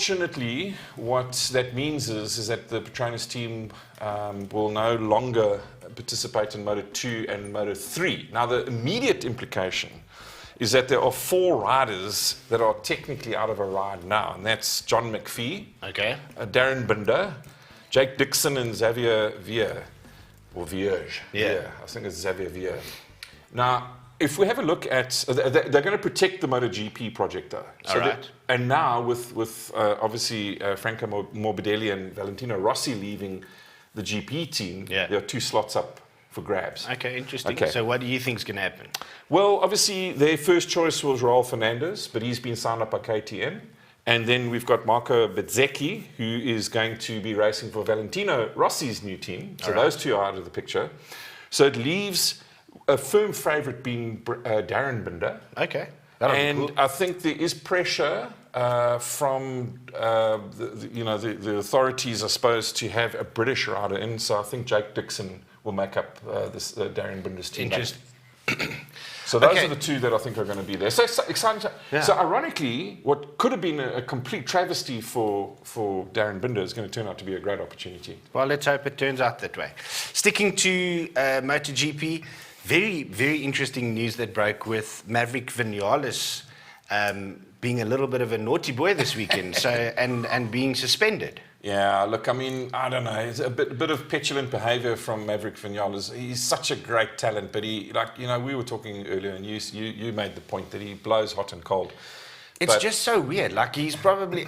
unfortunately, what that means is that the Petronas team will no longer participate in Moto 2 and Moto 3. Now, the immediate implication is that there are 4 riders that are technically out of a ride now, and that's John McPhee, Darren Binder, Jake Dixon, and Xavier Vier, or Vierge. Yeah, I think it's Xavier Vier. Now, if we have a look at, they're going to protect the MotoGP project, though. So and now with obviously Franco Morbidelli and Valentino Rossi leaving the GP team, there are 2 slots up for grabs. Okay, interesting. Okay. So what do you think is going to happen? Well, obviously their first choice was Raul Fernandez, but he's been signed up by KTM. And then we've got Marco Bezzecchi, who is going to be racing for Valentino Rossi's new team. So those 2 are out of the picture. So it leaves a firm favourite being Darren Binder. Okay. And cool. I think there is pressure from the authorities, I suppose, to have a British rider in. So I think Jake Dixon will make up this Darren Binder's team. Interesting. So those are the 2 that I think are going to be there. So exciting. Yeah. So ironically, what could have been a complete travesty for Darren Binder is going to turn out to be a great opportunity. Well, let's hope it turns out that way. Sticking to MotoGP, very, very interesting news that broke with Maverick Vinales being a little bit of a naughty boy this weekend, and being suspended. Yeah, look, I mean, I don't know. It's a bit of petulant behaviour from Maverick Vinales. He's such a great talent, but we were talking earlier, and you made the point that he blows hot and cold. It's just so weird. Like, he's probably,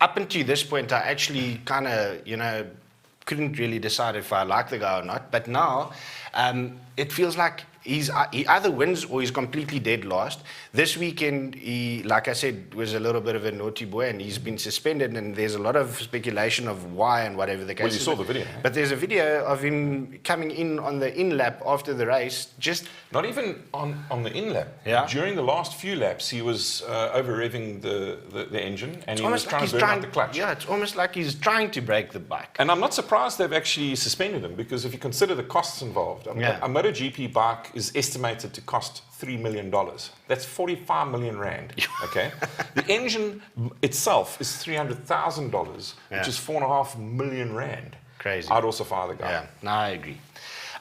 up until this point, I actually kind of, couldn't really decide if I like the guy or not. But now, it feels like he either wins or he's completely dead last. This weekend, he, like I said, was a little bit of a naughty boy, and he's been suspended, and there's a lot of speculation of why and whatever the case is. Well, you saw the video. But there's a video of him coming in on the in-lap after the race, just... Not even on the in-lap. Yeah. During the last few laps, he was over-revving the engine, and he was trying to burn out the clutch. Yeah, it's almost like he's trying to break the bike. And I'm not surprised they've actually suspended him, because if you consider the costs involved, a MotoGP bike is estimated to cost $3 million. That's 45 million rand. Okay, the engine itself is $300,000, which is 4.5 million rand. Crazy. I'd also fire the guy. Yeah, no, I agree.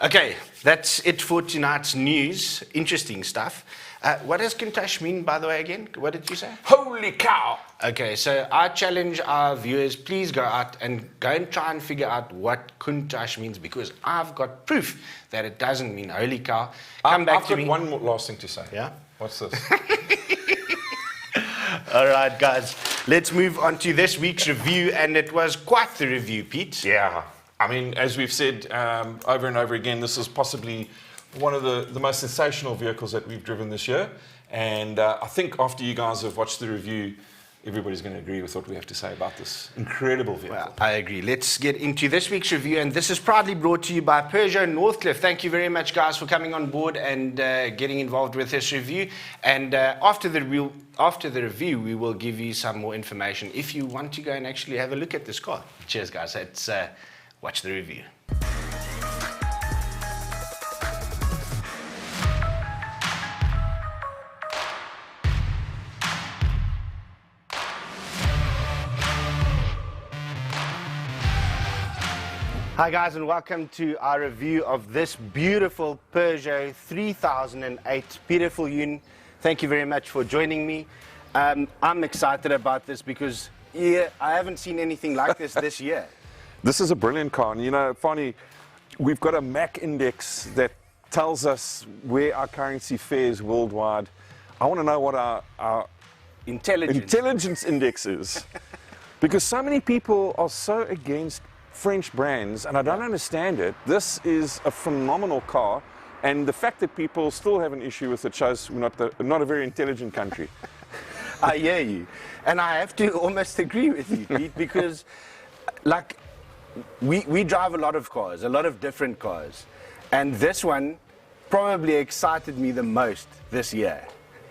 Okay, that's it for tonight's news. Interesting stuff. What does Countach mean, by the way, again? What did you say? Holy cow! Okay, so I challenge our viewers, please go out and try and figure out what Countach means, because I've got proof that it doesn't mean holy cow. I've got one more last thing to say. Yeah? What's this? All right, guys, let's move on to this week's review, and it was quite the review, Pete. Yeah. I mean, as we've said over and over again, this is possibly one of the most sensational vehicles that we've driven this year. And I think after you guys have watched the review, everybody's going to agree with what we have to say about this incredible vehicle. Well, I agree. Let's get into this week's review, and this is proudly brought to you by Peugeot Northcliffe. Thank you very much, guys, for coming on board and getting involved with this review. And after the review, we will give you some more information if you want to go and actually have a look at this car. Cheers, guys. Let's watch the review. Hi guys, and welcome to our review of this beautiful Peugeot 3008. Peter Viljoen, thank you very much for joining me. I'm excited about this because I haven't seen anything like this year. This is a brilliant car, and Fanie, we've got a MAC index that tells us where our currency fares worldwide. I want to know what our intelligence index is, because so many people are so against French brands, and I don't understand it. This is a phenomenal car, and the fact that people still have an issue with it shows we're not a very intelligent country. I hear you, and I have to almost agree with you, Pete, because like we drive a lot of cars, a lot of different cars, and this one probably excited me the most this year.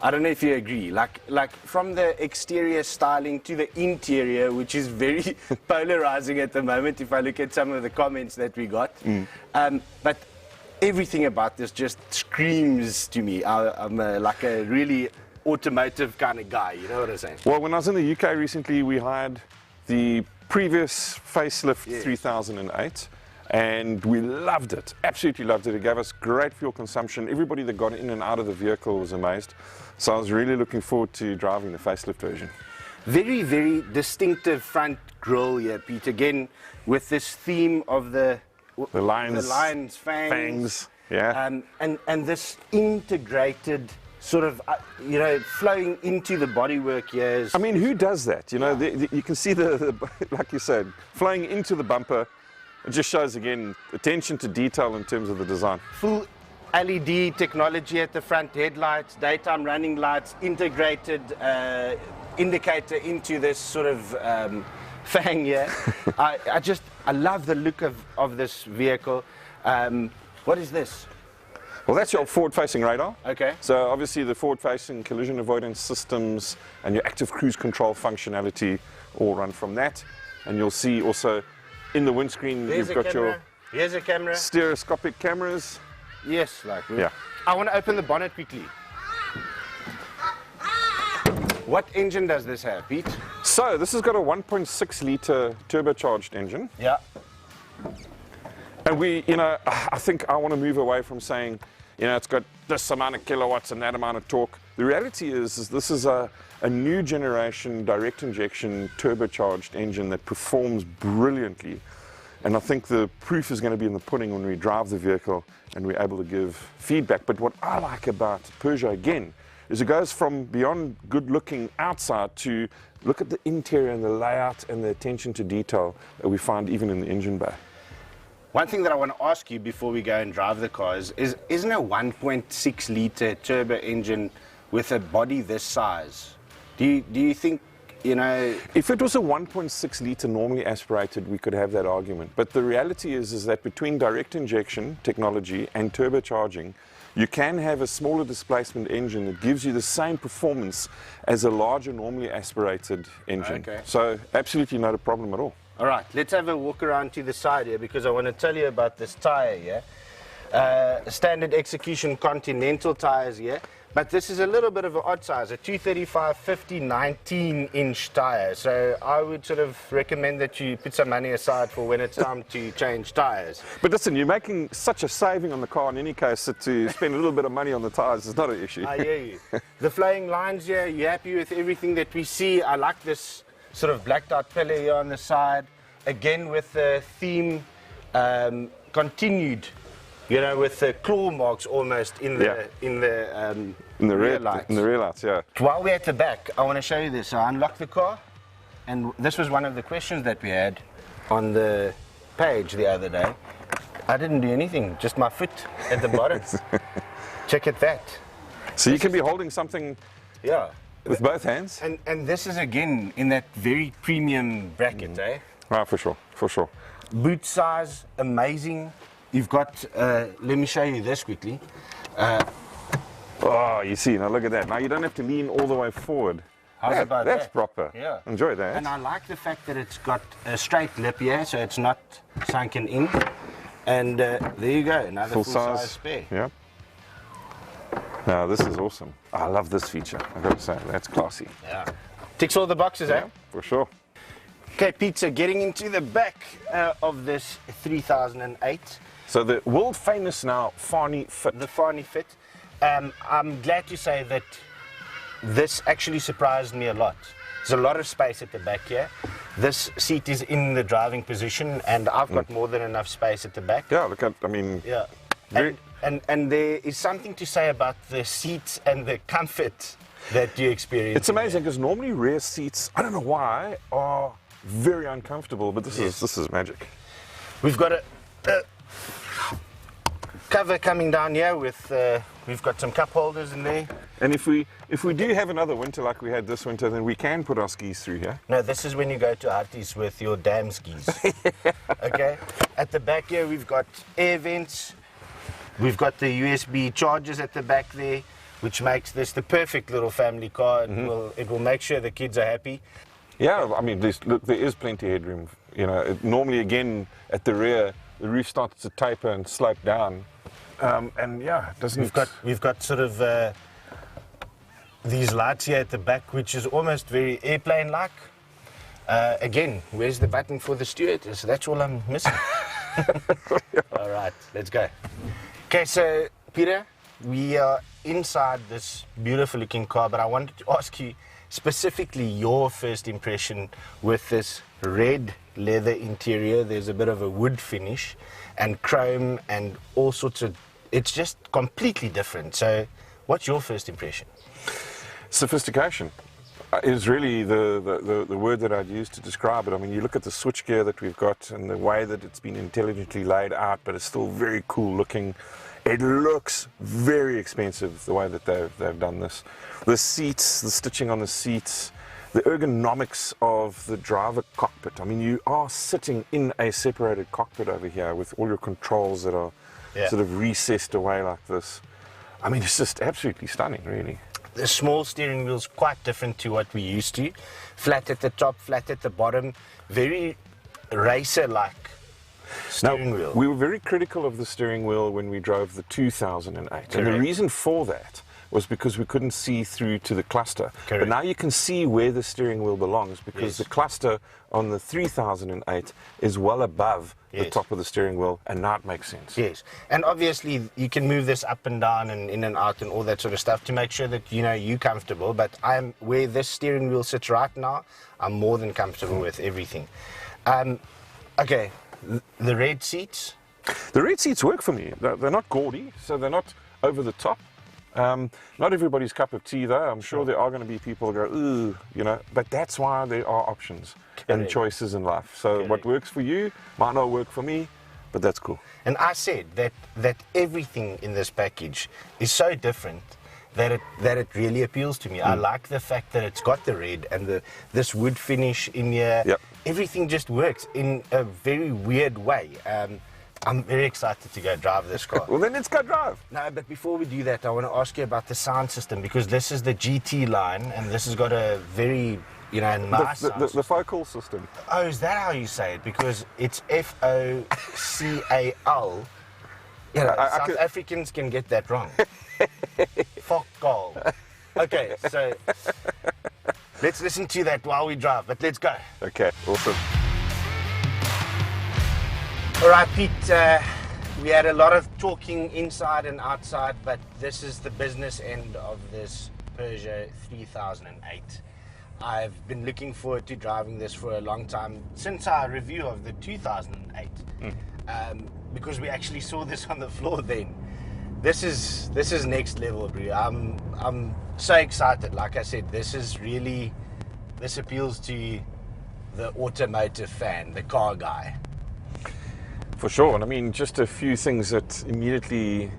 I don't know if you agree, like from the exterior styling to the interior, which is very polarizing at the moment if I look at some of the comments that we got. But everything about this just screams to me. I'm like a really automotive kind of guy, you know what I'm saying? Well, when I was in the UK recently, we hired the previous facelift 3008, and we loved it, absolutely loved it. It gave us great fuel consumption. Everybody that got in and out of the vehicle was amazed. So I was really looking forward to driving the facelift version. Very, very distinctive front grille here, Pete. Again, with this theme of the lions, fangs. Yeah. And this integrated sort of, you know, flowing into the bodywork here is... I mean, who does that? You know, you can see like you said, flowing into the bumper. It just shows, again, attention to detail in terms of the design. Full LED technology at the front, headlights, daytime running lights, integrated indicator into this sort of fang here. I love the look of this vehicle. What is this? Well, that's your forward-facing radar. Okay. So obviously the forward-facing collision avoidance systems and your active cruise control functionality all run from that. And you'll see also in the windscreen, you've got your Here's a camera. Stereoscopic cameras. Yes, like yeah. I want to open the bonnet quickly. What engine does this have, Pete? So this has got a 1.6 litre turbocharged engine. Yeah. And I think I want to move away from saying, it's got this amount of kilowatts and that amount of torque. The reality is this is a new generation direct injection turbocharged engine that performs brilliantly. And I think the proof is going to be in the pudding when we drive the vehicle and we're able to give feedback. But what I like about Peugeot, again, is it goes from beyond good looking outside to look at the interior and the layout and the attention to detail that we find even in the engine bay. One thing that I want to ask you before we go and drive the car isn't a 1.6 litre turbo engine with a body this size, do you think, if it was a 1.6 litre normally aspirated, we could have that argument. But the reality is that between direct injection technology and turbocharging, you can have a smaller displacement engine that gives you the same performance as a larger normally aspirated engine. Okay. So absolutely not a problem at all. All right, let's have a walk around to the side here because I want to tell you about this tyre here. Standard execution Continental tyres here, but this is a little bit of an odd size, a 235/50 19-inch tyre. So I would sort of recommend that you put some money aside for when it's time to change tyres. But listen, you're making such a saving on the car in any case that to spend a little bit of money on the tyres is not an issue. I hear you. The flowing lines here, you happy with everything that we see? I like this sort of blacked out pillar here on the side, again with the theme continued, with the claw marks almost in the rear lights. In the rear lights, yeah. While we're at the back, I want to show you this. So I unlocked the car, and this was one of the questions that we had on the page the other day. I didn't do anything, just my foot at the bottom. Check at that. So you can be holding something. Yeah. With both hands? And this is again in that very premium bracket, eh? Ah, for sure, for sure. Boot size, amazing. You've got, let me show you this quickly. Oh, you see, now look at that. Now you don't have to lean all the way forward. How's about that? That's proper. Yeah. Enjoy that. And I like the fact that it's got a straight lip here, so it's not sunken in. And there you go, another full size spare. Yeah. Now this is awesome. I love this feature. I've got to say, that's classy. Yeah. Ticks all the boxes, eh? For sure. Okay, Pete, so getting into the back of this 3008. So the world famous now Fanie Fit. The Fanie Fit. I'm glad to say that this actually surprised me a lot. There's a lot of space at the back here. This seat is in the driving position, and I've got more than enough space at the back. Yeah, look at, I mean... Yeah. And there is something to say about the seats and the comfort that you experience. It's amazing because normally rear seats, I don't know why, are very uncomfortable, but this is magic. We've got a cover coming down here with we've got some cup holders in there. And if we do have another winter like we had this winter, then we can put our skis through here. No, this is when you go to Arties with your damn skis. Okay. At the back here we've got air vents. We've got the USB chargers at the back there, which makes this the perfect little family car. It will make sure the kids are happy. Yeah, I mean, there is plenty of headroom. Normally, again, at the rear, the roof starts to taper and slope down. And yeah, it doesn't... We've got sort of these lights here at the back, which is almost very airplane-like. Again, where's the button for the stewardess? That's all I'm missing. All right, let's go. Okay, so Peter, we are inside this beautiful looking car, but I wanted to ask you specifically your first impression with this red leather interior. There's a bit of a wood finish and chrome and all sorts of, it's just completely different. So what's your first impression? Sophistication is really the word that I'd use to describe it. I mean, you look at the switchgear that we've got and the way that it's been intelligently laid out, but it's still very cool looking. It looks very expensive, the way that they've done this. The seats, the stitching on the seats, the ergonomics of the driver cockpit. I mean, you are sitting in a separated cockpit over here with all your controls that are sort of recessed away like this. I mean, it's just absolutely stunning, really. The small steering wheel's quite different to what we used to. Flat at the top, flat at the bottom, very racer-like steering wheel. We were very critical of the steering wheel when we drove the 2008. Correct. And the reason for that was because we couldn't see through to the cluster. Correct. But now you can see where the steering wheel belongs, because the cluster on the 3008 is well above the top of the steering wheel, and now it makes sense. Yes, and obviously you can move this up and down and in and out and all that sort of stuff to make sure that, you know, you're comfortable. But where this steering wheel sits right now, I'm more than comfortable with everything. Okay, the red seats? The red seats work for me. They're not gaudy, so they're not over the top. Not everybody's cup of tea, though. I'm sure there are going to be people who go, ooh, you know, but that's why there are options and choices in life. So what works for you might not work for me, but that's cool. And I said that everything in this package is so different that it really appeals to me. I like the fact that it's got the red and this wood finish in here. Yep. Everything just works in a very weird way. I'm very excited to go drive this car. Well, then let's go drive. No, but before we do that, I want to ask you about the sound system, because this is the GT line, and this has got a very, you know, nice the focal system. Oh, is that how you say it? Because it's Focal. You know, South Africans can get that wrong. Focal. Okay, so let's listen to that while we drive, but let's go. Okay, awesome. All right, Pete, we had a lot of talking inside and outside, but this is the business end of this Peugeot 3008. I've been looking forward to driving this for a long time, since our review of the 2008, because we actually saw this on the floor then. This is next level, bro. I'm so excited. Like I said, this appeals to the automotive fan, the car guy. For sure, and I mean, just a few things that immediately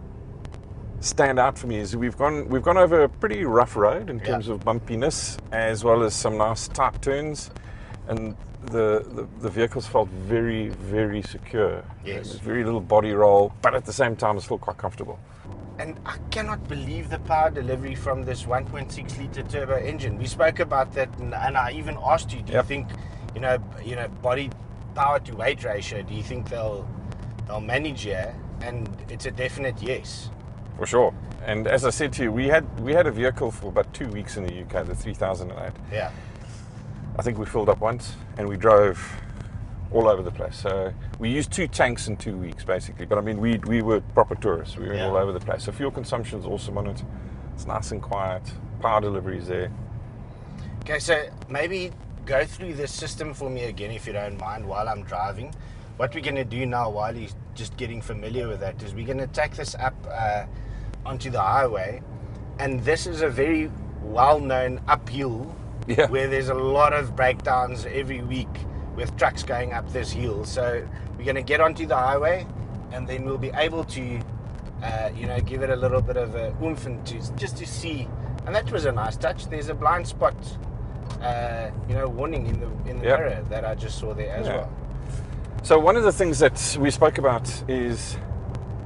stand out for me is we've gone over a pretty rough road in terms of bumpiness, as well as some nice tight turns, and the vehicles felt very, very secure. Yes. There's very little body roll, but at the same time, it's still quite comfortable. And I cannot believe the power delivery from this 1.6 litre turbo engine. We spoke about that, and I even asked you, do you think, you know, body power to weight ratio, do you think they'll manage here? And it's a definite yes. For sure. And as I said to you, we had a vehicle for about 2 weeks in the UK, the 3008. Yeah. I think we filled up once, and we drove all over the place. So we used 2 tanks in 2 weeks, basically. But I mean, we were proper tourists. We were all over the place. So fuel consumption's awesome on it. It's nice and quiet. Power delivery's there. Okay, so maybe go through this system for me again, if you don't mind, while I'm driving. What we're going to do now, while he's just getting familiar with that, is we're going to take this up onto the highway. And this is a very well-known uphill where there's a lot of breakdowns every week with trucks going up this hill. So we're going to get onto the highway, and then we'll be able to, give it a little bit of a oomph and just to see. And that was a nice touch. There's a blind spot, warning in the mirror that I just saw there as well. So one of the things that we spoke about is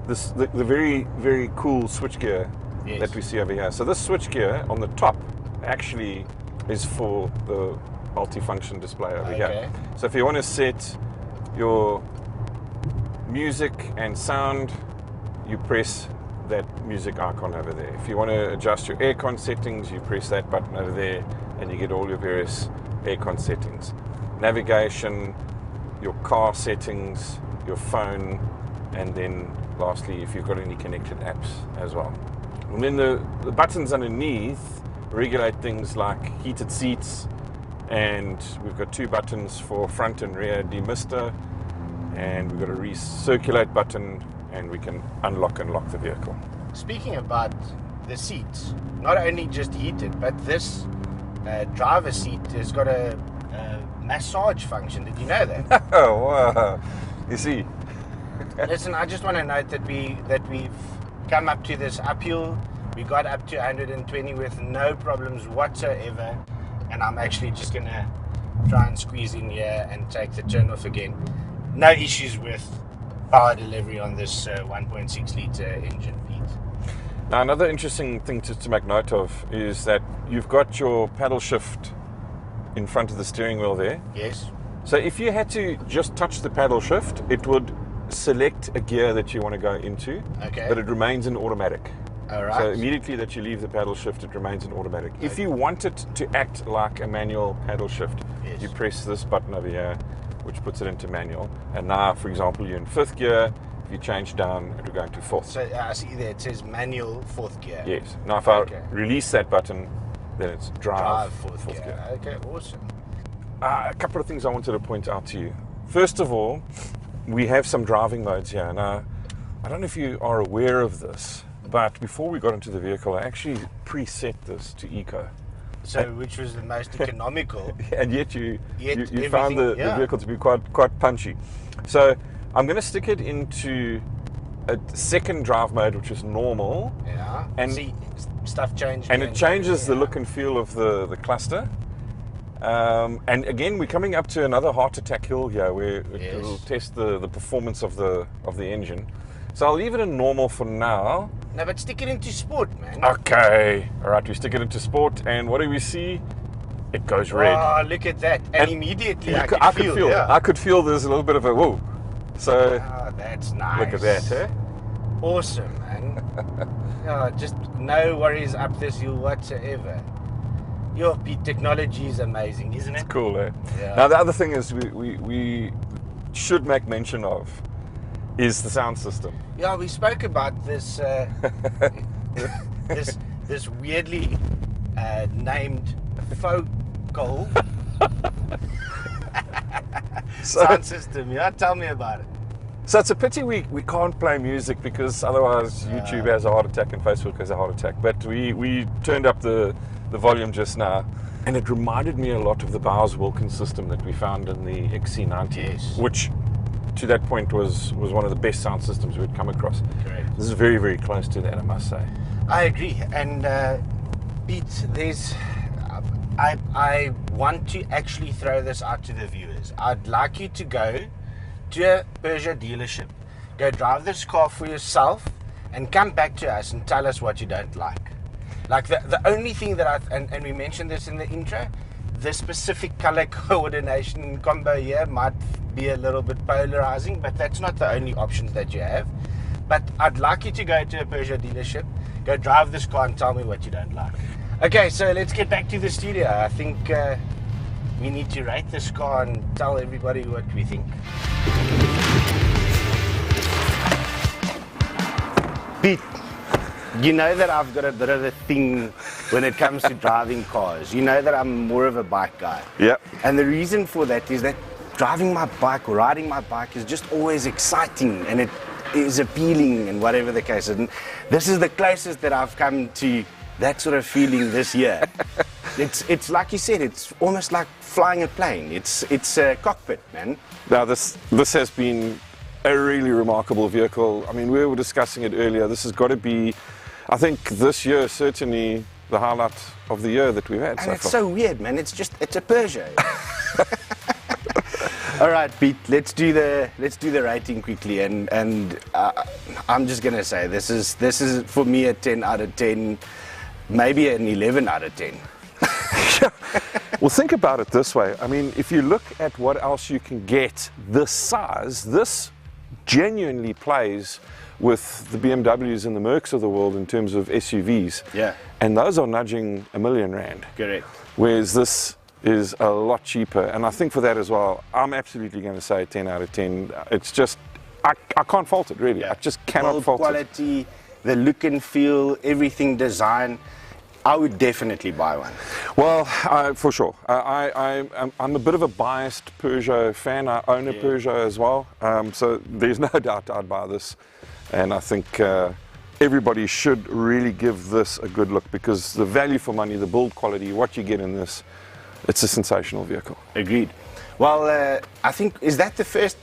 the very, very cool switchgear that we see over here. So this switchgear on the top actually is for the multifunction display over here. So if you want to set your music and sound, you press that music icon over there. If you want to adjust your aircon settings, you press that button over there and you get all your various aircon settings. Navigation, your car settings, your phone, and then lastly, if you've got any connected apps as well. And then the buttons underneath regulate things like heated seats, and we've got 2 buttons for front and rear demister, and we've got a recirculate button, and we can unlock and lock the vehicle. Speaking about the seats, not only just heated, but this driver's seat has got a massage function. Did you know that? Oh, wow. You see. Listen, I just want to note that we've come up to this uphill. We got up to 120 with no problems whatsoever, and I'm actually just going to try and squeeze in here and take the turn off again. No issues with power delivery on this 1.6 litre engine, Pete. Now, another interesting thing to make note of is that you've got your paddle shift in front of the steering wheel there. Yes. So if you had to just touch the paddle shift, it would select a gear that you want to go into, Okay. but it remains in automatic. All right. So immediately that you leave the paddle shift, it remains in automatic. If you want it to act like a manual paddle shift, Yes. you press this button over here, which puts it into manual. And now, for example, you're in 5th gear. If you change down, it will go into 4th. So I see there it says manual 4th gear. Yes. Now, if Okay. I release that button, then it's drive 4th gear. Okay, awesome. A couple of things I wanted to point out to you. First of all, we have some driving modes here. Now, I don't know if you are aware of this, but before we got into the vehicle, I actually preset this to eco. So, which was the most economical. And yet you Yet found the everything, yeah. vehicle to be quite punchy. So I'm going to stick it into a second drive mode, which is normal. Yeah. And- see, stuff changed. And again. it changes the Yeah. look and feel of the cluster. And again, we're coming up to another heart attack hill here, where Yes. it will test the performance of the engine. So I'll leave it in normal for now. No, but stick it into sport, man. Okay, all right, we stick it into sport, and what do we see? It goes red. Oh, look at that. And immediately I could feel it. Yeah. I could feel there's a little bit of a whoa. So Oh, that's nice. look at that, eh? Awesome, man. Oh, just no worries up this hill whatsoever. Your technology is amazing, isn't it? Cool, eh? Yeah. Now the other thing is we should make mention of is the sound system. Yeah, we spoke about this this weirdly named focal sound system. Yeah, tell me about it. So it's a pity we can't play music, because otherwise YouTube has a heart attack and Facebook has a heart attack. But we turned up the volume just now, and it reminded me a lot of the Bowers-Wilkins system that we found in the XC90, Yes. which to that point was one of the best sound systems we'd come across. Correct. This is very, very close to that, I must say. I agree. And Pete, I want to actually throw this out to the viewers. I'd like you to go to a Peugeot dealership, go drive this car for yourself, and come back to us and tell us what you don't like. Like the only thing that and we mentioned this in the intro, the specific color coordination combo here might be a little bit polarizing, but that's not the only options that you have. But I'd like you to go to a Peugeot dealership, go drive this car and tell me what you don't like. Okay, so let's get back to the studio. I think we need to rate this car and tell everybody what we think. Pete, you know that I've got a bit of a thing when it comes to driving cars. You know that I'm more of a bike guy. Yeah. And the reason for that is that driving my bike or riding my bike is just always exciting, and it is appealing, and whatever the case is. And this is the closest that I've come to that sort of feeling this year. It's like you said, it's almost like flying a plane. It's a cockpit, man. Now this has been a really remarkable vehicle. I mean, we were discussing it earlier. This has got to be, I think this year, certainly the highlight of the year that we've had And so it's far. so weird, man. It's a Peugeot. All right, Pete. Let's do the rating quickly, and I'm just gonna say this is for me a 10 out of 10, maybe an 11 out of 10. Well, think about it this way. I mean, if you look at what else you can get this size, this genuinely plays with the BMWs and the Mercs of the world in terms of SUVs. Yeah. And those are nudging R1 million. Correct. Whereas this is a lot cheaper. And I think for that as well, I'm absolutely going to say 10 out of 10. It's just, I can't fault it really. I just cannot Build fault quality, the look and feel, everything design. I would definitely buy one. Well, for sure. I'm a bit of a biased Peugeot fan. I own a Peugeot as well. So there's no doubt I'd buy this. And I think everybody should really give this a good look, because the value for money, the build quality, what you get in this, it's a sensational vehicle. Agreed. Well, I think, is that the first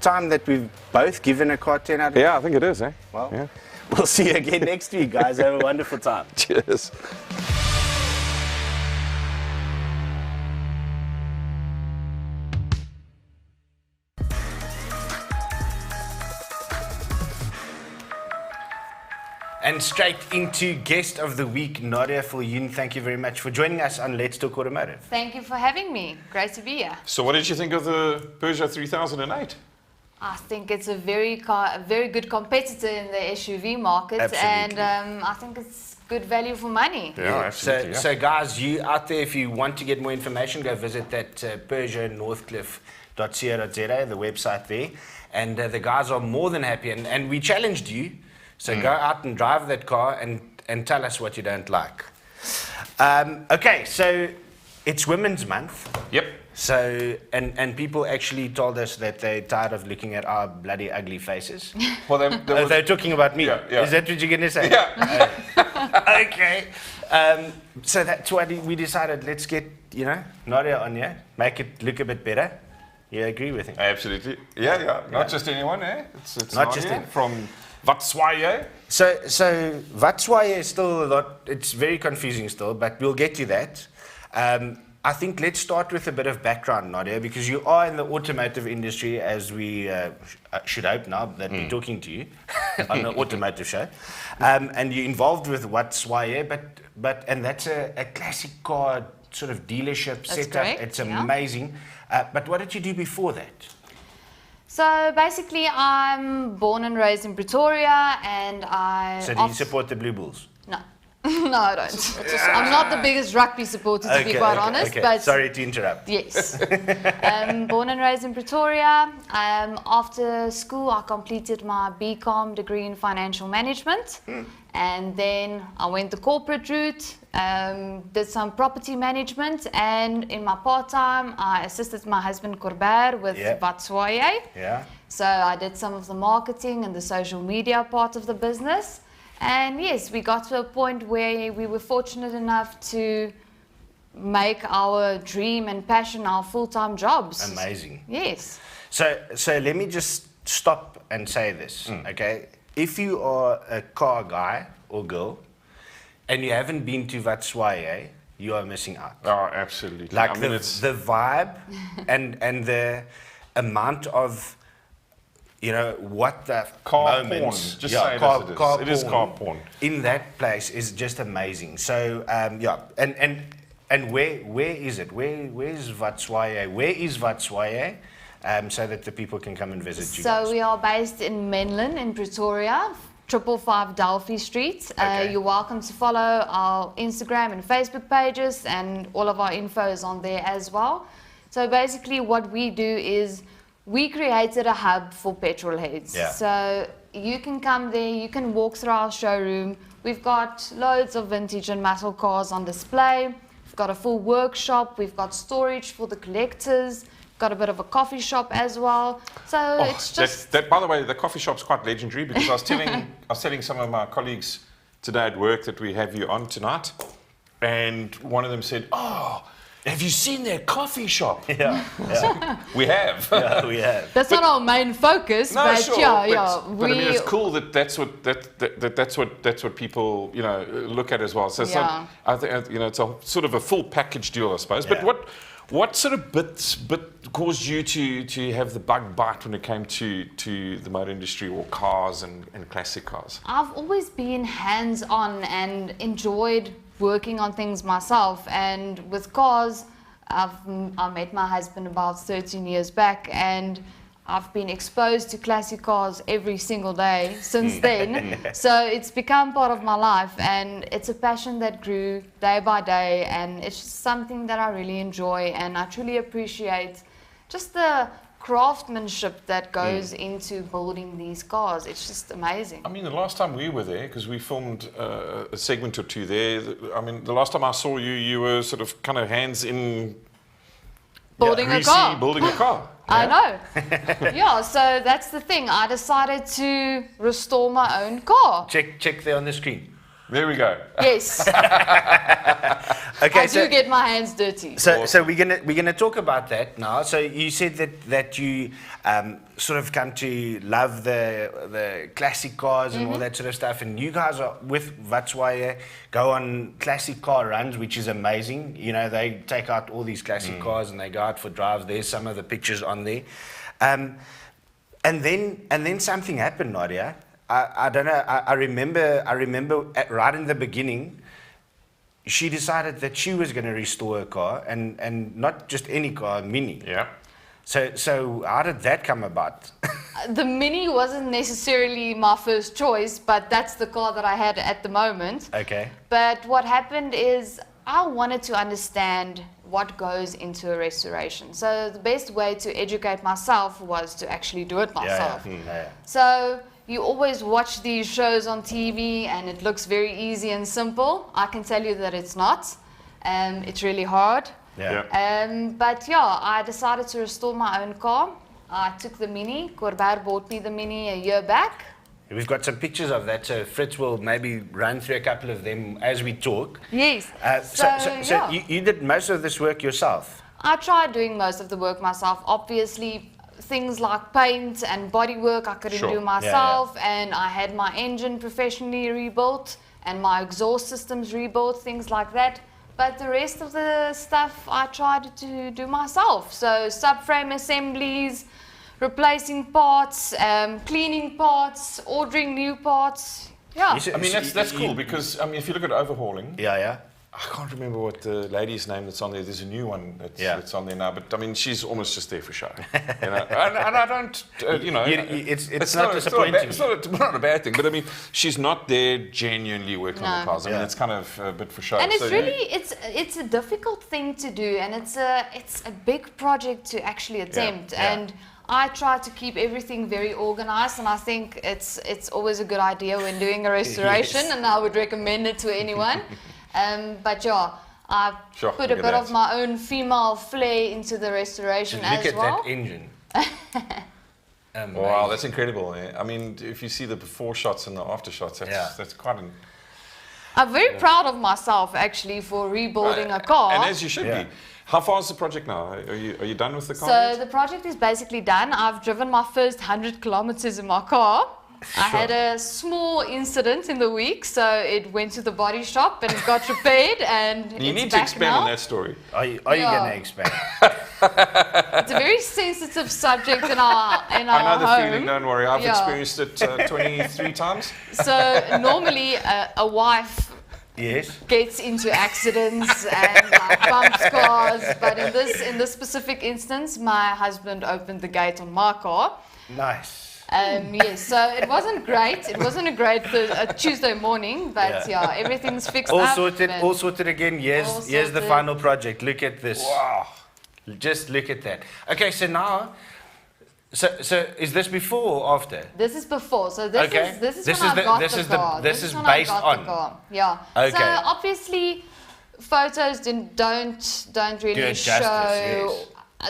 time that we've both given a car 10 out of 10? Yeah, I think it is, eh? Well, yeah. We'll see you again next week, guys. Have a wonderful time. Cheers. And straight into guest of the week, Nadia Viljoen. Thank you very much for joining us on Let's Talk Automotive. Thank you for having me. Great to be here. So what did you think of the Peugeot 3008? I think it's a very good competitor in the SUV market. Absolutely. And I think it's good value for money. Yeah, absolutely. So guys, you out there, if you want to get more information, go visit that PeugeotNorthcliffe.co.za, the website there. And the guys are more than happy. And we challenged you. So go out and drive that car and tell us what you don't like. Okay, so it's Women's Month. Yep. So, and people actually told us that they're tired of looking at our bloody ugly faces. Well, They're talking about me. Yeah, yeah. Is that what you're going to say? Yeah. Okay. So that's why we decided, let's get, Nadia on here, make it look a bit better. You agree with him? Absolutely. Yeah. Not just anyone, eh? It's Not just anyone. From Vatswaye. So Vatswaye is still a lot, it's very confusing still, but we'll get to that. I think let's start with a bit of background, Nadia, because you are in the automotive industry, as we should hope now that we're talking to you on an automotive show. And you're involved with Vatswaye, and that's a classic car sort of dealership setup. Correct, it's amazing. But what did you do before that? So basically, I'm born and raised in Pretoria, and So do you support the Blue Bulls? No. No, I don't. I'm not the biggest rugby supporter, to be quite honest. Okay. But sorry to interrupt. yes. Born and raised in Pretoria. After school, I completed my BCom degree in financial management. And then I went the corporate route, did some property management, and in my part-time, I assisted my husband Corbert with Vatswaye. Yeah. So I did some of the marketing and the social media part of the business. And yes, we got to a point where we were fortunate enough to make our dream and passion our full-time jobs. Amazing. Yes. So let me just stop and say this, okay? If you are a car guy or girl and you haven't been to Vatswaye, you are missing out. Oh, absolutely. Like the vibe and the amount of, what the car moments, porn. Just say it is car porn. In that place is just amazing. So and where is it? Where is Vatswaye? Where is Vatswaye? So that the people can come and visit you guys. So we are based in Menlyn in Pretoria, 555 Delphi Street. Okay. You're welcome to follow our Instagram and Facebook pages, and all of our info is on there as well. So basically what we do is we created a hub for petrol heads. Yeah. So you can come there, you can walk through our showroom. We've got loads of vintage and muscle cars on display. We've got a full workshop. We've got storage for the collectors. Got a bit of a coffee shop as well. So it's just... By the way, the coffee shop's quite legendary, because I was telling some of my colleagues today at work that we have you on tonight, and one of them said, "Oh, have you seen their coffee shop?" Yeah. We have. Yeah, we have. That's not our main focus, No, but sure, but I mean, it's cool that that's what people look at as well. So I think it's a sort of a full package deal, I suppose. Yeah. But what sort of bit caused you to have the bug bite when it came to the motor industry or cars and classic cars? I've always been hands-on and enjoyed working on things myself. And with cars, I met my husband about 13 years back, and I've been exposed to classic cars every single day since then. So it's become part of my life, and it's a passion that grew day by day, and it's just something that I really enjoy, and I truly appreciate just the craftsmanship that goes into building these cars. It's just amazing. I mean, the last time we were there, because we filmed a segment or two there, I mean, the last time I saw you, you were sort of kind of hands in Building a car. building a car. I know. Yeah, so that's the thing. I decided to restore my own car. Check there on the screen. There we go. Yes. Okay, I do get my hands dirty. So we're gonna talk about that now. So you said that you sort of come to love the classic cars and all that sort of stuff, and you guys are with Vatswaye go on classic car runs, which is amazing. You know, they take out all these classic cars and they go out for drives. There's some of the pictures on there, and then something happened, Nadia. I don't know. I remember right in the beginning, she decided that she was going to restore a car, and not just any car, a Mini. Yeah. So how did that come about? The Mini wasn't necessarily my first choice, but that's the car that I had at the moment. Okay. But what happened is I wanted to understand what goes into a restoration. So the best way to educate myself was to actually do it myself. Yeah. So you always watch these shows on TV and it looks very easy and simple. I can tell you that it's not. It's really hard. Yeah. But yeah, I decided to restore my own car. I took the Mini. Corbett bought me the Mini a year back. We've got some pictures of that, so Fritz will maybe run through a couple of them as we talk. Yes. So you did most of this work yourself? I tried doing most of the work myself. Obviously, things like paint and bodywork I couldn't do myself, and I had my engine professionally rebuilt and my exhaust systems rebuilt, things like that. But the rest of the stuff I tried to do myself. So subframe assemblies, replacing parts, cleaning parts, ordering new parts. Yeah. I mean, that's cool because, I mean, if you look at overhauling, Yeah. I can't remember what the lady's name that's on there. There's a new one that's on there now, but I mean, she's almost just there for show. You know? and I don't, you know, it's not disappointing. It's not a bad thing, but I mean, she's not there genuinely working on the cars. I mean, it's kind of a bit for show. And it's really, it's a difficult thing to do, and it's a big project to actually attempt. And I try to keep everything very organized, and I think it's always a good idea when doing a restoration, and I would recommend it to anyone. But yeah, I put a bit of my own female flair into the restoration as well. Look at that engine. Wow, that's incredible. Eh? I mean, if you see the before shots and the after shots, that's quite an... I'm very proud of myself actually for rebuilding a car. And as you should be. How far is the project now? Are you done with the car? So the project is basically done. I've driven my first 100 kilometers in my car. I had a small incident in the week, so it went to the body shop and it got repaired, and you need to expand on that story. Are you going to expand? It's a very sensitive subject in our I know the home. feeling, don't worry. I've experienced it 23 times. So normally a wife gets into accidents and bumps cars, but in this specific instance, my husband opened the gate on my car. Nice. Yes, so it wasn't great. It wasn't a great Tuesday morning, but everything's fixed all up. All sorted again. Here's the final project. Look at this. Wow. Just look at that. Okay, so now, so is this before or after? This is before. So this is when I got the car. This is based on. Yeah. Okay. So obviously, photos don't really show.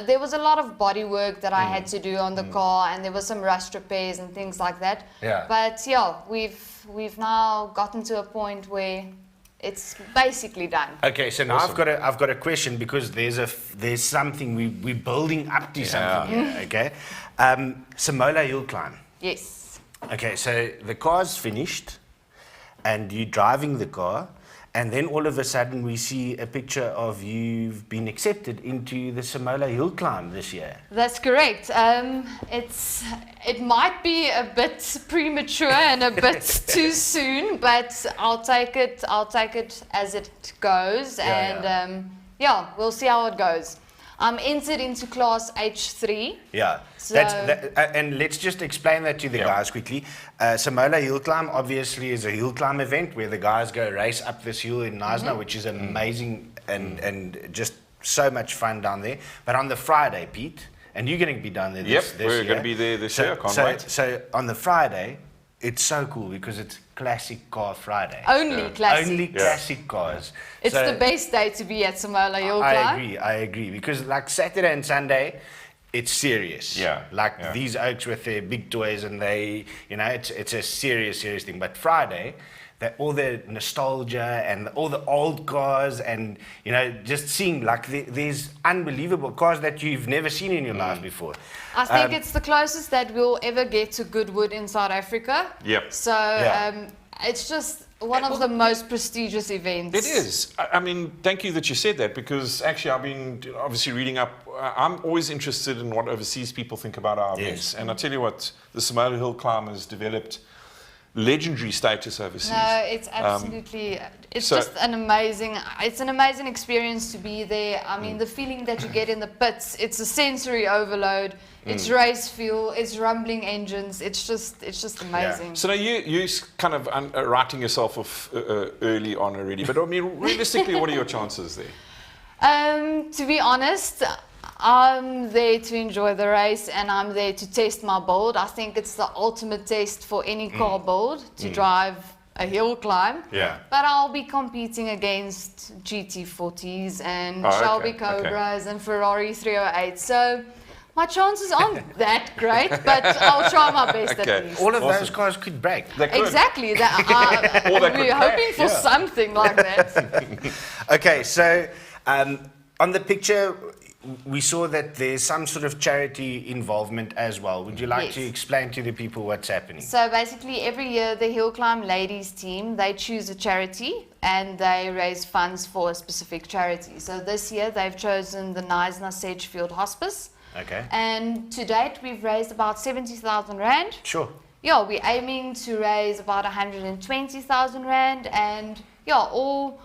There was a lot of body work that I had to do on the car, and there was some rust repairs and things like that. Yeah. But we've now gotten to a point where it's basically done. Okay, so now I've got a question, because there's something we're building up to something here. Okay, Samola Hill Climb. Yes. Okay, so the car's finished, and you're driving the car. And then all of a sudden we see a picture of you've been accepted into the Samola Hill Climb this year. That's correct. It might be a bit premature and a bit too soon, but I'll take it as it goes, we'll see how it goes. I'm entered into class H3. Yeah, So- and let's just explain that to the guys quickly. Samola Hill Climb obviously is a hill climb event where the guys go race up this hill in Knysna, which is amazing and just so much fun down there. But on the Friday, Pete, and you're going to be down there this we're year. going to be there this year. Can't wait. So on the Friday, it's so cool because it's Classic Car Friday. Only classic. Only classic cars. It's So- the best day to be at Samola Hill Climb. I agree. Because like Saturday and Sunday, it's serious. Yeah, Like yeah. these oaks with their big toys and they, it's a serious thing. But Friday, all the nostalgia and all the old cars and, just seeing like there's unbelievable cars that you've never seen in your life before. I think it's the closest that we'll ever get to Goodwood in South Africa. Yep. So it's just one of the most prestigious events. It is. I mean, thank you that you said that because actually I've been obviously reading up. I'm always interested in what overseas people think about our events. And I tell you what, the Samola Hill Climb has developed legendary status overseas. No, it's absolutely, it's so- just an amazing experience to be there. I mean, the feeling that you get in the pits, it's a sensory overload. It's race fuel, it's rumbling engines. It's just amazing. So now you kind of writing yourself off early on already. But I mean, realistically, what are your chances there? To be honest, I'm there to enjoy the race and I'm there to test my build. I think it's the ultimate test for any car build to drive a hill climb. Yeah. But I'll be competing against GT40s and Oh, Shelby okay, Cobras and Ferrari 308. So my chances aren't that great, but I'll try my best at Okay. least. All of those cars could break. They could. Exactly. That, Or they could we're hoping crash, for something like that. Okay, so on the picture, we saw that there's some sort of charity involvement as well. Would you like Yes. to explain to the people what's happening? So basically every year the Hill Climb ladies team, they choose a charity and they raise funds for a specific charity. So this year they've chosen the Knysna Sedgefield Hospice. Okay. And to date we've raised about 70,000 Rand. Sure. Yeah, we're aiming to raise about 120,000 Rand and yeah, all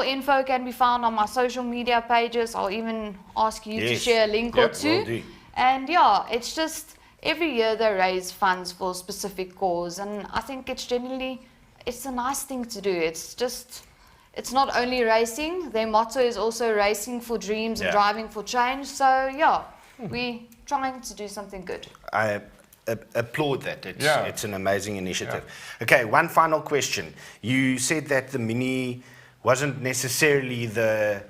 info can be found on my social media pages. I'll even ask you to Yes. share a link or Yep, two. will do. And yeah, it's just every year they raise funds for a specific cause, and I think it's a nice thing to do. It's not only racing. Their motto is also racing for dreams and Yeah. driving for change. So yeah, we're trying to do something good. I applaud that. It's an amazing initiative. Yeah. Okay, one final question. You said that the Mini wasn't necessarily the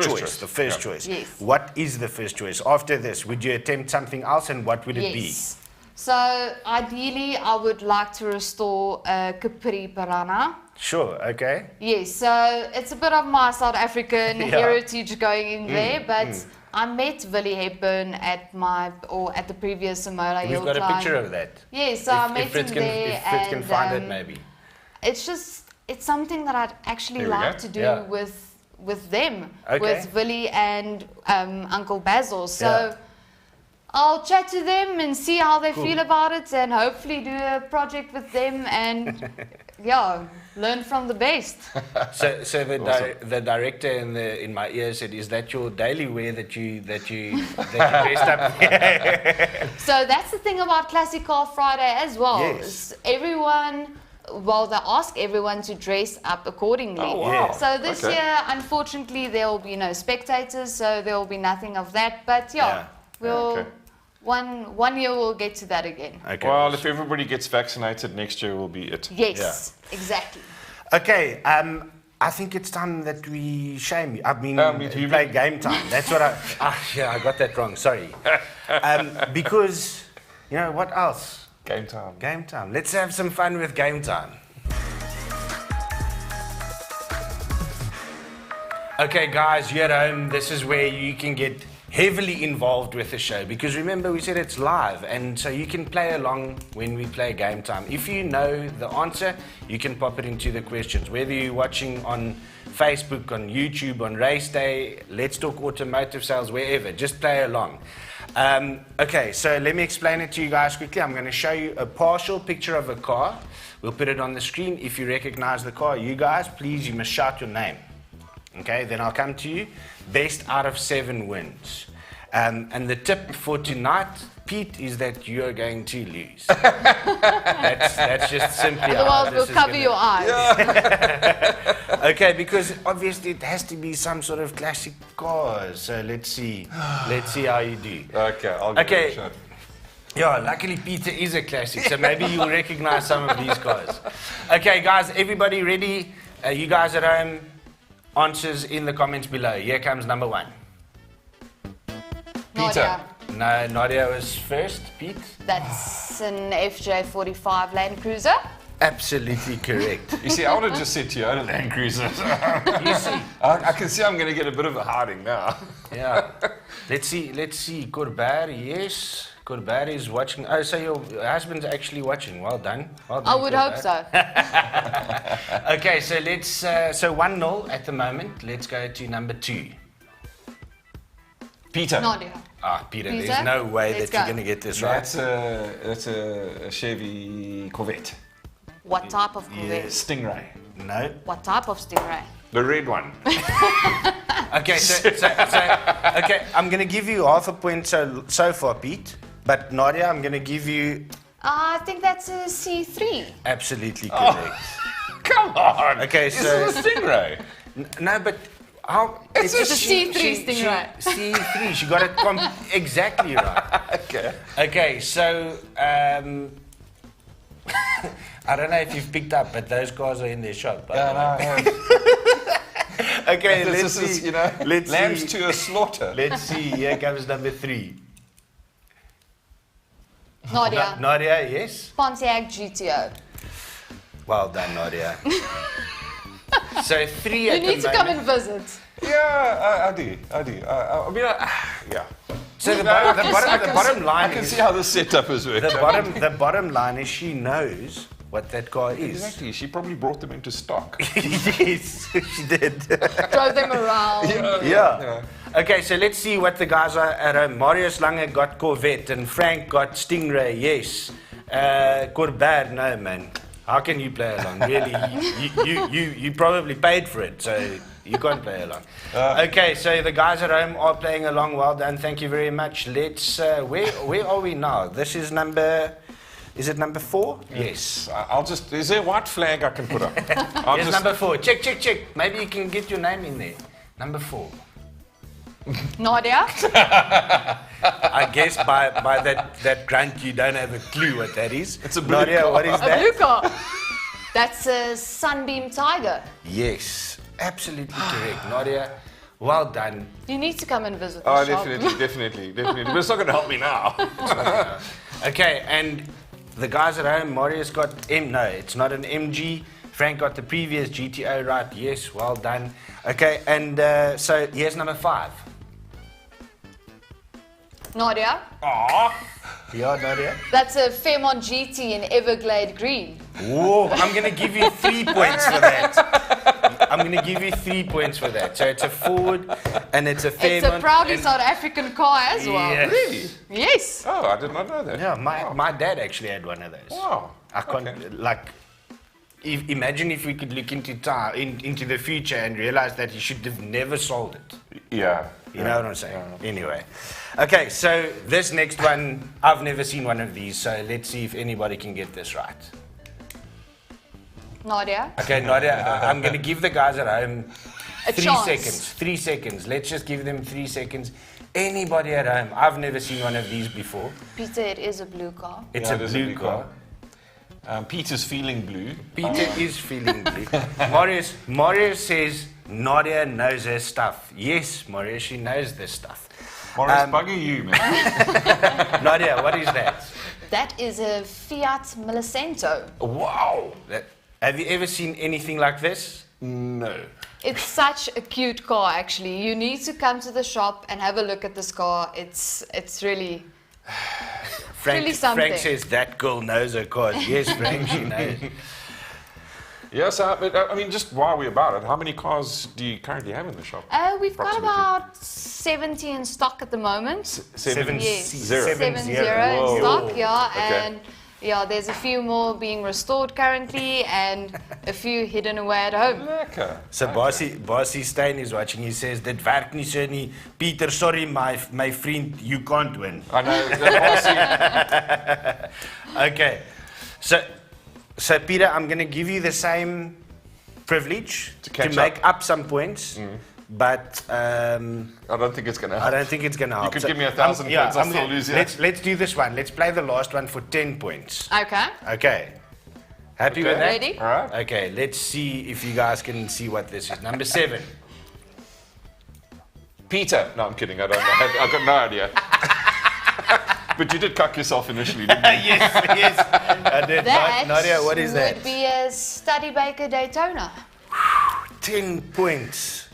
choice, the first choice. Yes. What is the first choice? After this, would you attempt something else and what would it be? Yes. So ideally, I would like to restore a Capri Piranha. Sure, okay. Yes, so it's a bit of my South African heritage going in there, but I met Willie Hepburn at the previous Samola Hill We've got Climb. a picture of that. Yes, so I met him Fritz there, if Fritz can and find it, maybe. it's something that I'd actually There we like go. to do Yeah. with them, Okay. with Willie and Uncle Basil. So Yeah. I'll chat to them and see how they Cool. feel about it, and hopefully do a project with them and learn from the best. So the director in my ear said, "Is that your daily wear that you dressed up?" So that's the thing about Classic Car Friday as well. Yes. They ask everyone to dress up accordingly. Oh, wow. Yeah. So this Okay. year, unfortunately, there will be no spectators, so there will be nothing of that. But we'll Okay. one year we'll get to that again. Okay. Well, if everybody gets vaccinated, next year will be it. Yes, exactly. Okay, I think it's time that we shame you. I mean, you play game time. That's what I got that wrong. Sorry. Because, what else? Game time. Game time. Let's have some fun with game time. Okay, guys, you're at home. This is where you can get heavily involved with the show because remember we said it's live and so you can play along when we play game time. If you know the answer, you can pop it into the questions. Whether you're watching on Facebook, on YouTube, on Race Day, Let's Talk Automotive Sales, wherever, just play along. Okay, so let me explain it to you guys quickly. I'm going to show you a partial picture of a car. We'll put it on the screen. If you recognize the car, you guys, please, you must shout your name. Okay, then I'll come to you. Best out of 7 wins. And the tip for tonight, Pete, is that you are going to lose. that's just simply how Otherwise, this we'll is cover gonna- your eyes. Okay, because obviously it has to be some sort of classic car. So let's see how you do. Okay, I'll give Okay. it a shot. Yeah, luckily Peter is a classic, so maybe you'll recognize some of these cars. Okay, guys, everybody ready? You guys at home, answers in the comments below. Here comes number 1. Nadia. No, Nadia was first. Pete? That's an FJ45 Land Cruiser. Absolutely correct. You see, I would have just said Toyota Land Cruiser. You see? I can see I'm going to get a bit of a hiding now. Yeah. Let's see. Corbett, yes. Corbett is watching. Oh, so your husband's actually watching. Well done. I would hope so. Okay, so let's. So 1-0 at the moment. Let's go to number 2. Peter. Nadia. Peter, Peter, there's no way let's that you're go. going to get this right. That's a Chevy Corvette. What type of Corvette? Stingray. No. What type of Stingray? The red one. Okay, so okay, I'm going to give you half a point so far, Pete. But Nadia, I'm going to give you I think that's a C3. absolutely correct. Come on. Okay, This so is a Stingray. no, but how? It's a C3 Stingray. C3. She got it exactly right. Okay. Okay, so I don't know if you've picked up, but those cars are in their shop. by the way. Okay, let's This is, see. you know, Let's lambs see. to a slaughter. Let's see. Here comes number 3. Nadia. Nadia, yes. Pontiac GTO. Well done, Nadia. So 3 You at need the to come moment. and visit. Yeah, I do. I mean, yeah. So the bottom line I can is see how this setup is working. the bottom line is she knows what that car is. Exactly. She probably brought them into stock. Yes, she did. Drove them around. Yeah. Okay, so let's see what the guys are at home. Marius Lange got Corvette and Frank got Stingray, yes. Corbett, no man. How can you play along? Really, you probably paid for it, so you can't play along. Okay, so the guys at home are playing along. Well done, thank you very much. Let's. Where are we now? This is number. Is it number 4? Yes. I'll just. Is there a white flag I can put up? Yes, number 4. Check. Maybe you can get your name in there. Number 4. Nadia. I guess by that grunt you don't have a clue what that is. It's a blue Nadia, car. what is A blue that? car. That's a Sunbeam Tiger. Yes, absolutely correct. Nadia, well done. You need to come and visit the Oh, shop. definitely. But it's not going to help me now. Okay, and the guys at home, Marius got no, it's not an MG. Frank got the previous GTO right. Yes, well done. Okay, and so here's number 5. Nadia. Yeah, Nadia. That's a Fairmont GT in Everglade Green. Whoa, I'm going to give you 3 points for that. I'm going to give you 3 points for that. So it's a Ford and it's a Fairmont. It's a proudly and- South African car as well. Yes. Really? Yes. Oh, I did not know that. Yeah, my dad actually had one of those. Wow. I can't imagine if we could look into into the future and realize that he should have never sold it. Yeah. You know what I'm saying? Anyway. Okay, so this next one, I've never seen one of these, so let's see if anybody can get this right. Nadia. Okay, Nadia, I'm going to give the guys at home A 3 chance. seconds. 3 seconds. Let's just give them 3 seconds. Anybody at home, I've never seen one of these before. Peter, it is a blue car. It's Yeah, a it is blue car. Peter's feeling blue. Peter is feeling blue. Marius says Nadia knows her stuff. Yes, Marius, she knows this stuff. Morris, bugger you, man. Nadia, what is that? That is a Fiat Millicento. Wow. Have you ever seen anything like this? No. It's such a cute car, actually. You need to come to the shop and have a look at this car. It's really really something. Frank says that girl knows her cars. Yes, Frank, she knows. Yes, I mean, just while we're about it, how many cars do you currently have in the shop? We've got Approximately. about 70 in stock at the moment. Seven Yes, zero. 70 Whoa. in stock, yeah. Okay. And Yeah, there's a few more being restored currently and a few hidden away at home. Lekker. So Basie Stein is watching. He says, "Dit werk nie so nie. Peter, sorry my friend, you can't win." I know. Okay. So Peter, I'm going to give you the same privilege to make up some points. But I don't think it's going to help. I don't think it's going to help. You could give me 1,000 points, I'll still lose you. Let's do this one. Let's play the last one for 10 points. Okay. Okay. Happy with that? Ready? All right. Okay, let's see if you guys can see what this is. Number 7. Peter. No, I'm kidding. I don't know. I've got no idea. But you did cuck yourself initially, didn't you? Yes. I did. That Nadia, what is that? would be a Studebaker Daytona. 10 points.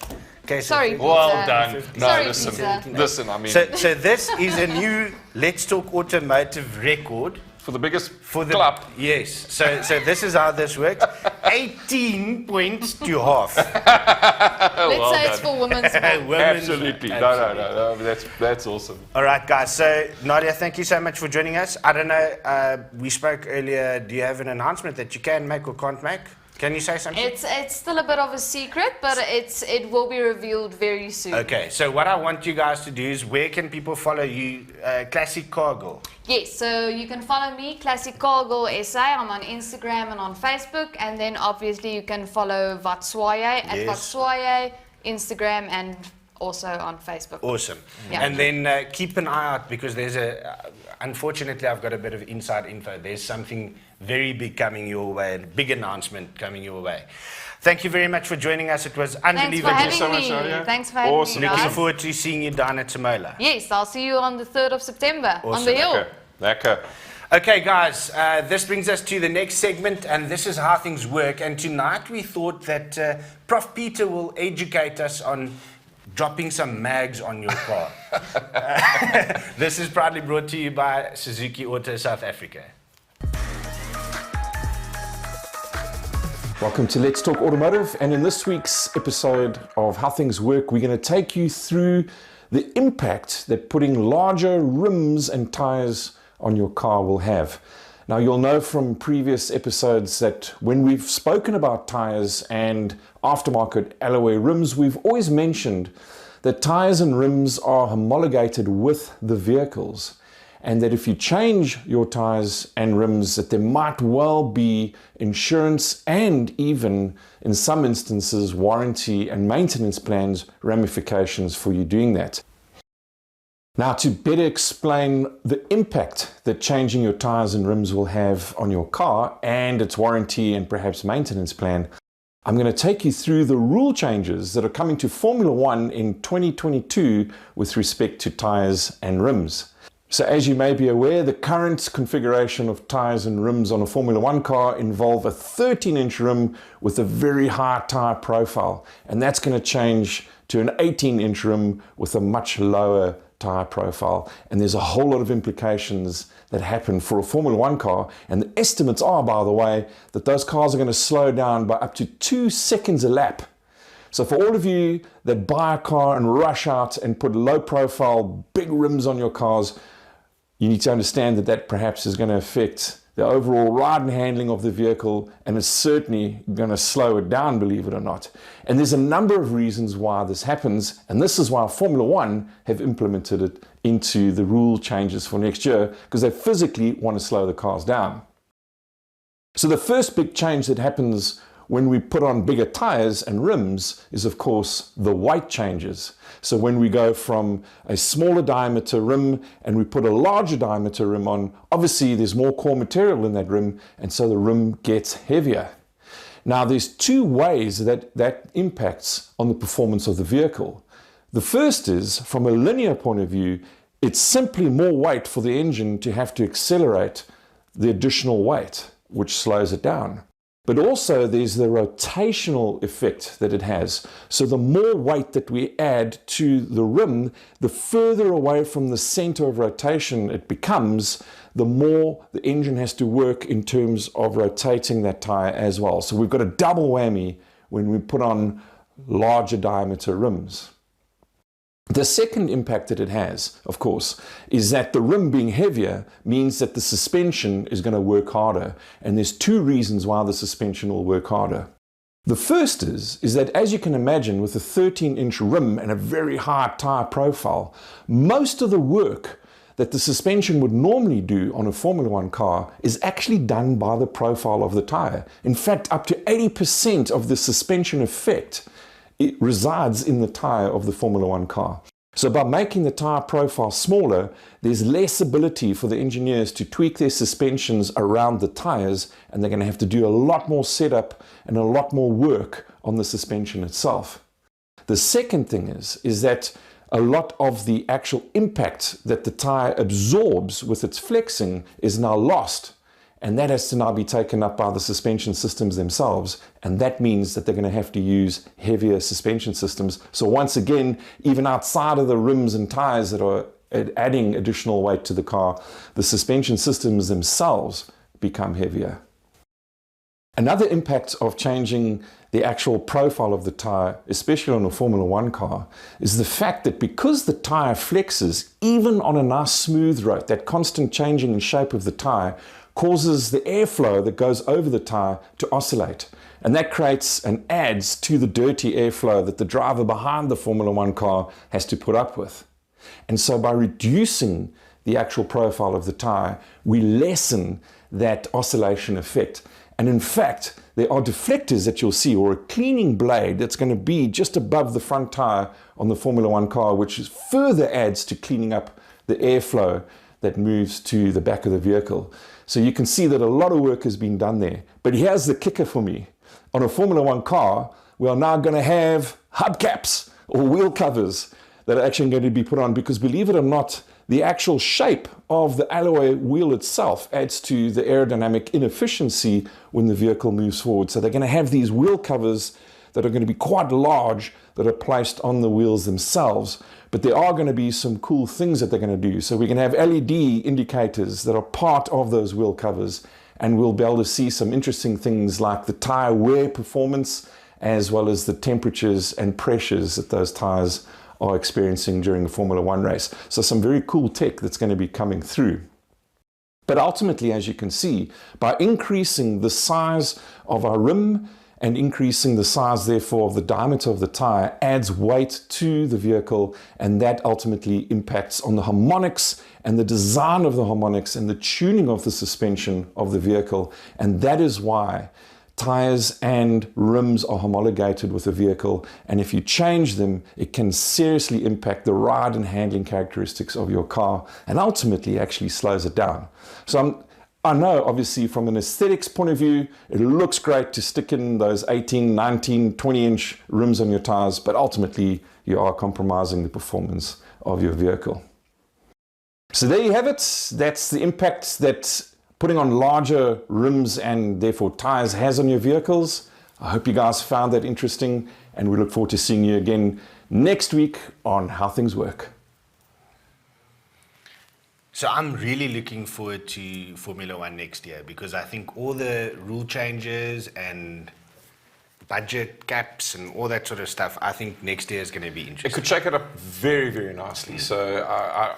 Okay, so Sorry, Well Peter. done. No, Sorry, listen. Peter. Listen, I mean, So this is a new Let's Talk Automotive record. for the biggest For the club. Yes. So this is how this works. 18 points to half. Let's say it's for women's men. Absolutely. No, that's awesome. All right, guys. So Nadia, thank you so much for joining us. I don't know. We spoke earlier. Do you have an announcement that you can make or can't make? Can you say something? It's still a bit of a secret, but it will be revealed very soon. Okay. So what I want you guys to do is, where can people follow you? Classic Car Girl. Yes, so you can follow me, Classic Cargo SA. I'm on Instagram and on Facebook, and then obviously you can follow Vatswaye at Yes. Vatswaye, Instagram, and also on Facebook. Awesome. Yeah. And then keep an eye out, because there's unfortunately, I've got a bit of inside info. There's something very big coming your way, a big announcement coming your way. Thank you very much for joining us. It was Thanks unbelievable. for having so much, me. Nadia. Thanks for having Awesome. me, Looking guys. forward to seeing you down at Samola. Yes, I'll see you on the 3rd of September on Awesome. the hill. Lekker. Okay, guys, this brings us to the next segment, and this is how things work. And tonight we thought that Prof. Peter will educate us on dropping some mags on your car. This is proudly brought to you by Suzuki Auto South Africa. Welcome to Let's Talk Automotive, and in this week's episode of How Things Work, we're going to take you through the impact that putting larger rims and tires on your car will have. Now, you'll know from previous episodes that when we've spoken about tires and aftermarket alloy rims, we've always mentioned that tires and rims are homologated with the vehicles, and that if you change your tires and rims, that there might well be insurance and even, in some instances, warranty and maintenance plans ramifications for you doing that. Now, to better explain the impact that changing your tires and rims will have on your car and its warranty and perhaps maintenance plan, I'm going to take you through the rule changes that are coming to Formula One in 2022 with respect to tires and rims. So as you may be aware, the current configuration of tires and rims on a Formula One car involve a 13-inch rim with a very high tire profile, and that's going to change to an 18-inch rim with a much lower tire profile. And there's a whole lot of implications that happen for a Formula One car, and the estimates are, by the way, that those cars are going to slow down by up to 2 seconds a lap. So for all of you that buy a car and rush out and put low profile big rims on your cars, you need to understand that that perhaps is going to affect the overall ride and handling of the vehicle, and it's certainly going to slow it down, believe it or not. And there's a number of reasons why this happens, and this is why Formula One have implemented it into the rule changes for next year, because they physically want to slow the cars down. So the first big change that happens when we put on bigger tires and rims is, of course, the weight changes. So when we go from a smaller diameter rim and we put a larger diameter rim on, obviously there's more core material in that rim, and so the rim gets heavier. Now, there's two ways that impacts on the performance of the vehicle. The first is, from a linear point of view, it's simply more weight for the engine to have to accelerate the additional weight, which slows it down. But also there's the rotational effect that it has. So the more weight that we add to the rim, the further away from the center of rotation it becomes, the more the engine has to work in terms of rotating that tire as well. So we've got a double whammy when we put on larger diameter rims. The second impact that it has, of course, is that the rim being heavier means that the suspension is going to work harder. And there's two reasons why the suspension will work harder. The first is that, as you can imagine, with a 13-inch rim and a very high tire profile, most of the work that the suspension would normally do on a Formula One car is actually done by the profile of the tire. In fact, up to 80% of the suspension effect, it resides in the tire of the Formula One car. So by making the tire profile smaller, there's less ability for the engineers to tweak their suspensions around the tires, and they're going to have to do a lot more setup and a lot more work on the suspension itself. The second thing is that a lot of the actual impact that the tire absorbs with its flexing is now lost. And that has to now be taken up by the suspension systems themselves. And that means that they're going to have to use heavier suspension systems. So once again, even outside of the rims and tires that are adding additional weight to the car, the suspension systems themselves become heavier. Another impact of changing the actual profile of the tire, especially on a Formula One car, is the fact that because the tire flexes, even on a nice smooth road, that constant changing in shape of the tire causes the airflow that goes over the tire to oscillate. And that creates and adds to the dirty airflow that the driver behind the Formula One car has to put up with. And so by reducing the actual profile of the tire, we lessen that oscillation effect. And in fact, there are deflectors that you'll see, or a cleaning blade that's going to be just above the front tire on the Formula One car, which further adds to cleaning up the airflow that moves to the back of the vehicle. So you can see that a lot of work has been done there. But here's the kicker for me. On a Formula One car, we are now going to have hubcaps or wheel covers that are actually going to be put on, because believe it or not, the actual shape of the alloy wheel itself adds to the aerodynamic inefficiency when the vehicle moves forward. So they're going to have these wheel covers that are going to be quite large that are placed on the wheels themselves. But there are going to be some cool things that they're going to do. So we can have LED indicators that are part of those wheel covers, and we'll be able to see some interesting things like the tire wear performance, as well as the temperatures and pressures that those tires are experiencing during a Formula One race. So some very cool tech that's going to be coming through. But ultimately, as you can see, by increasing the size of our rim and increasing the size, therefore, of the diameter of the tire, adds weight to the vehicle, and that ultimately impacts on the harmonics and the design of the harmonics and the tuning of the suspension of the vehicle. And that is why tires and rims are homologated with a vehicle, and if you change them, it can seriously impact the ride and handling characteristics of your car, and ultimately actually slows it down. So I know, obviously, from an aesthetics point of view, it looks great to stick in those 18, 19, 20-inch rims on your tires, but ultimately you are compromising the performance of your vehicle. So there you have it. That's the impact that putting on larger rims and therefore tires has on your vehicles. I hope you guys found that interesting, and we look forward to seeing you again next week on How Things Work. So I'm really looking forward to Formula One next year, because I think all the rule changes and budget caps and all that sort of stuff, I think next year is going to be interesting. It could shake it up very, very nicely. So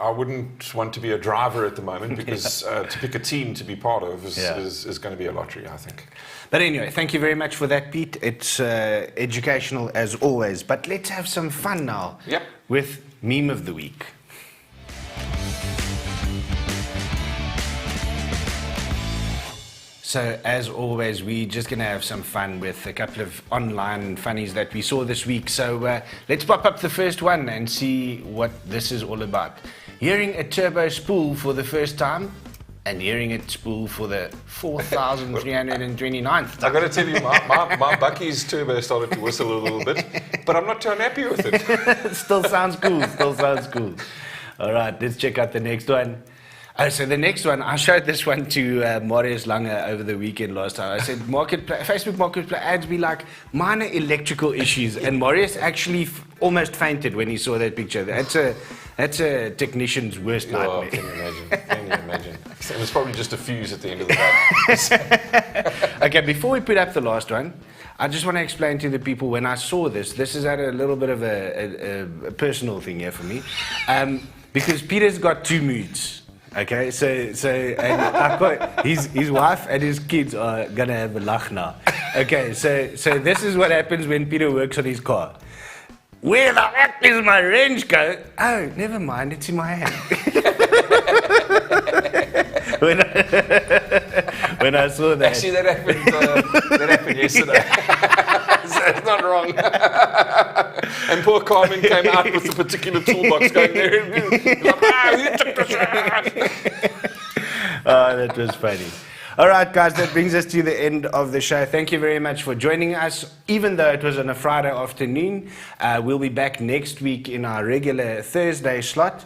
I wouldn't want to be a driver at the moment, because to pick a team to be part of is going to be a lottery, I think. But anyway, thank you very much for that, Pete. It's educational as always. But let's have some fun now with Meme of the Week. So, as always, we're just going to have some fun with a couple of online funnies that we saw this week. So, let's pop up the first one and see what this is all about. Hearing a turbo spool for the first time, and hearing it spool for the 4,329th time. I've got to tell you, my Bucky's turbo started to whistle a little bit, but I'm not too unhappy with it. Still sounds cool, All right, let's check out the next one. Oh, so the next one, I showed this one to Marius Lange over the weekend last time. I said, Facebook Marketplace ads be like minor electrical issues, and Marius actually almost fainted when he saw that picture. That's a technician's worst nightmare. Can you imagine? It was probably just a fuse at the end of the day. Okay, before we put up the last one, I just want to explain to the people when I saw this is at a little bit of a personal thing here for me. Because Peter's got two moods. Okay, so and I've got his wife and his kids are gonna have a lach now. Okay, so this is what happens when Peter works on his car. Where the heck is my wrench go? Oh, never mind, it's in my hand. when I saw that. Actually, that happened yesterday. So it's not wrong. And poor Carmen came out with a particular toolbox going there. Who took the shot? Oh, that was funny. All right, guys, that brings us to the end of the show. Thank you very much for joining us. Even though it was on a Friday afternoon, we'll be back next week in our regular Thursday slot.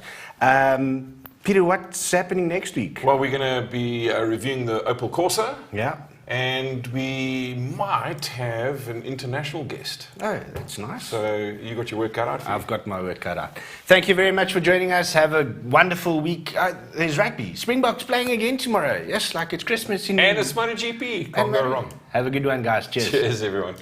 Peter, what's happening next week? Well, we're going to be reviewing the Opel Corsa. Yeah. And we might have an international guest. Oh, that's nice. So you got your work cut out for you. I've got my work cut out. Thank you very much for joining us. Have a wonderful week. There's rugby. Springboks playing again tomorrow. Yes, like it's Christmas. And it's MotoGP. Can't go wrong. Have a good one, guys. Cheers. Cheers, everyone.